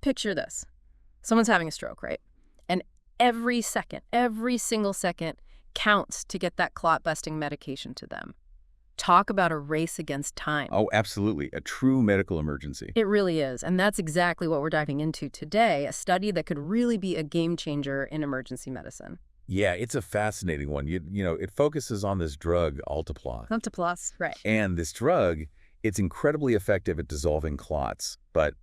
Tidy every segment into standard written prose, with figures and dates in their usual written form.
picture this. Someone's having a stroke, right? And every second, every single second counts to get that clot-busting medication to them. Talk about a race against time. Oh, absolutely. A true medical emergency. It really is. And that's exactly what we're diving into today, a study that could really be a game changer in emergency medicine. Yeah, it's a fascinating one. You know, it focuses on this drug, Alteplase. Alteplase, right. And this drug, it's incredibly effective at dissolving clots, but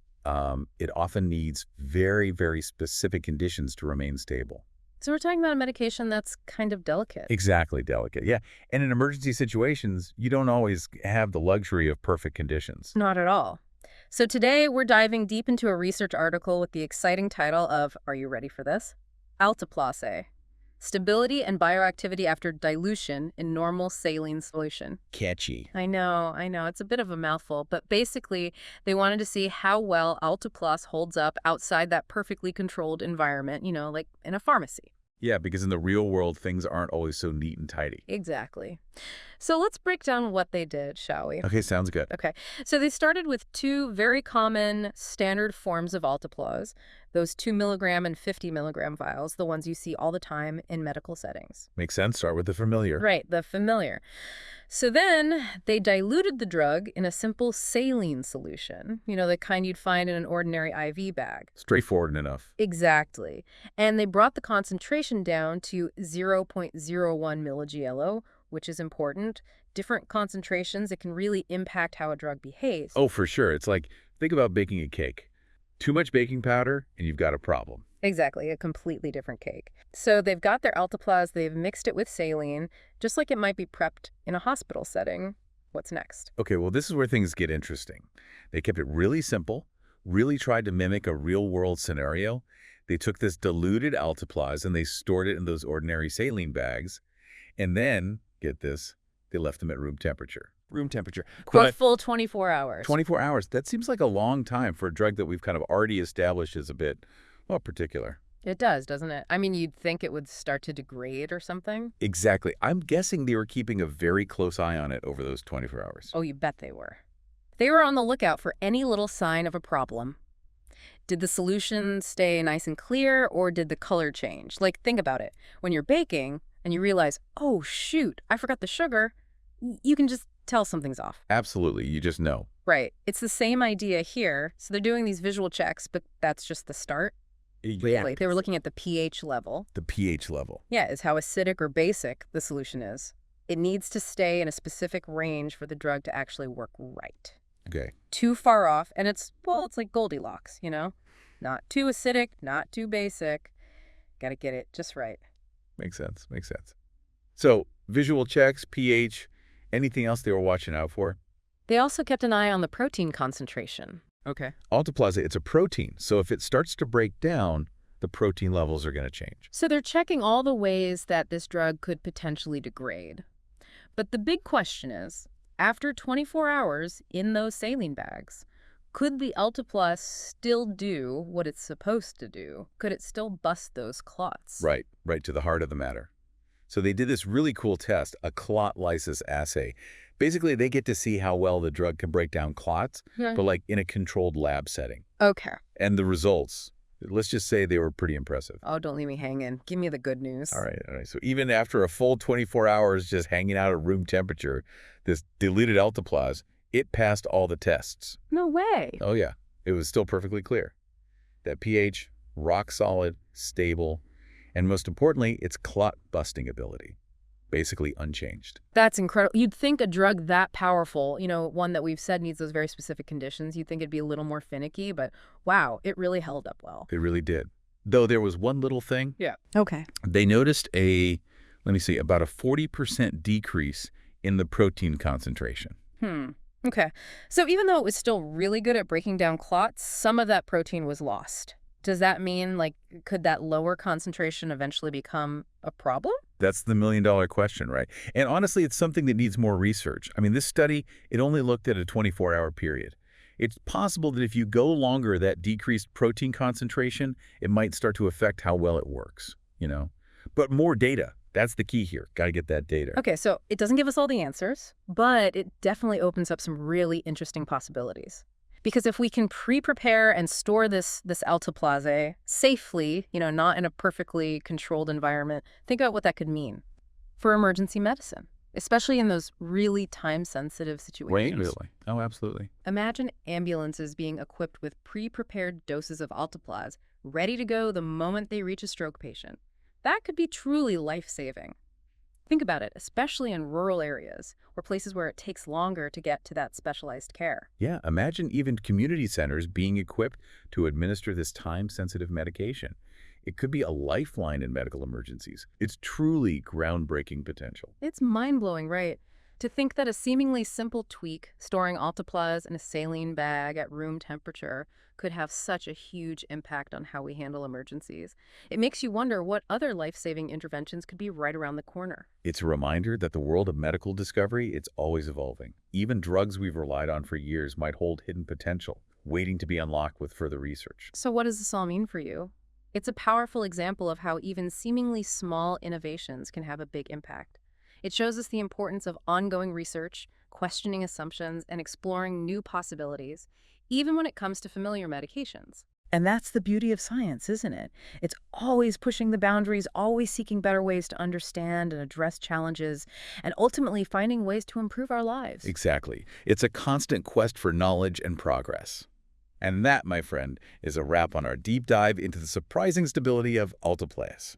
it often needs very, very specific conditions to remain stable. So we're talking about a medication that's kind of delicate. Exactly, delicate, yeah. And in emergency situations, you don't always have the luxury of perfect conditions. Not at all. So today we're diving deep into a research article with the exciting title of, are you ready for this? Alteplase. Stability and bioactivity after dilution in normal saline solution. Catchy. I know. It's a bit of a mouthful, but basically they wanted to see how well Alteplase holds up outside that perfectly controlled environment, like in a pharmacy. Yeah, because in the real world, things aren't always so neat and tidy. Exactly. So let's break down what they did, shall we? Okay, sounds good. Okay. So they started with two very common standard forms of Alteplase, those 2 milligram and 50 milligram vials, the ones you see all the time in medical settings. Makes sense. Start with the familiar. Right, the familiar. So then they diluted the drug in a simple saline solution, the kind you'd find in an ordinary IV bag. Straightforward enough. Exactly. And they brought the concentration down to 0.01 milligielo, which is important. Different concentrations, it can really impact how a drug behaves. Oh, for sure. It's like, think about baking a cake. Too much baking powder, and you've got a problem. Exactly, a completely different cake. So they've got their Alteplase, they've mixed it with saline, just like it might be prepped in a hospital setting. What's next? Okay, well, this is where things get interesting. They kept it really simple, really tried to mimic a real-world scenario. They took this diluted Alteplase and they stored it in those ordinary saline bags. And then, get this, they left them at room temperature. Room temperature. For a full 24 hours. 24 hours. That seems like a long time for a drug that we've kind of already established as a bit, well, particular. It does, doesn't it? I mean, you'd think it would start to degrade or something. Exactly. I'm guessing they were keeping a very close eye on it over those 24 hours. Oh, you bet they were. They were on the lookout for any little sign of a problem. Did the solution stay nice and clear, or did the color change? Like, think about it. When you're baking and you realize, oh, shoot, I forgot the sugar, you can just tell something's off. Absolutely. You just know. Right. It's the same idea here. So they're doing these visual checks, but that's just the start. Really. They were looking at the pH level. The pH level. Yeah, is how acidic or basic the solution is. It needs to stay in a specific range for the drug to actually work right. Okay. Too far off, and it's like Goldilocks, Not too acidic, not too basic. Got to get it just right. Makes sense. Makes sense. So, visual checks, pH, anything else they were watching out for? They also kept an eye on the protein concentration. Okay. Alteplase, it's a protein, so if it starts to break down, the protein levels are going to change. So they're checking all the ways that this drug could potentially degrade. But the big question is, after 24 hours in those saline bags, could the Alteplase still do what it's supposed to do? Could it still bust those clots? Right to the heart of the matter. So they did this really cool test, a clot lysis assay. Basically, they get to see how well the drug can break down clots, but like in a controlled lab setting. Okay. And the results, let's just say they were pretty impressive. Oh, don't leave me hanging. Give me the good news. All right. So even after a full 24 hours just hanging out at room temperature, this diluted Alteplase, it passed all the tests. No way. Oh, yeah. It was still perfectly clear. That pH, rock solid, stable, and most importantly, its clot-busting ability. Basically unchanged. That's incredible. You'd think a drug that powerful, one that we've said needs those very specific conditions, you'd think it'd be a little more finicky, but wow, it really held up well. It really did. Though there was one little thing. Yeah. Okay. They noticed about a 40% decrease in the protein concentration. Okay. So even though it was still really good at breaking down clots, some of that protein was lost. Does that mean, could that lower concentration eventually become a problem? That's the million-dollar question, right? And honestly, it's something that needs more research. I mean, this study, it only looked at a 24-hour period. It's possible that if you go longer, that decreased protein concentration, it might start to affect how well it works, But more data, that's the key here. Got to get that data. Okay, so it doesn't give us all the answers, but it definitely opens up some really interesting possibilities. Because if we can pre-prepare and store this Alteplase safely, not in a perfectly controlled environment, think about what that could mean for emergency medicine, especially in those really time-sensitive Right, situations. really. Oh, absolutely. Imagine ambulances being equipped with pre-prepared doses of Alteplase, ready to go the moment they reach a stroke patient. That could be truly life-saving. Think about it, especially in rural areas or places where it takes longer to get to that specialized care. Yeah, imagine even community centers being equipped to administer this time-sensitive medication. It could be a lifeline in medical emergencies. It's truly groundbreaking potential. It's mind-blowing, right? To think that a seemingly simple tweak, storing Alteplase in a saline bag at room temperature, could have such a huge impact on how we handle emergencies. It makes you wonder what other life-saving interventions could be right around the corner. It's a reminder that the world of medical discovery, it's always evolving. Even drugs we've relied on for years might hold hidden potential, waiting to be unlocked with further research. So what does this all mean for you? It's a powerful example of how even seemingly small innovations can have a big impact. It shows us the importance of ongoing research, questioning assumptions, and exploring new possibilities, even when it comes to familiar medications. And that's the beauty of science, isn't it? It's always pushing the boundaries, always seeking better ways to understand and address challenges, and ultimately finding ways to improve our lives. Exactly. It's a constant quest for knowledge and progress. And that, my friend, is a wrap on our deep dive into the surprising stability of Alteplase.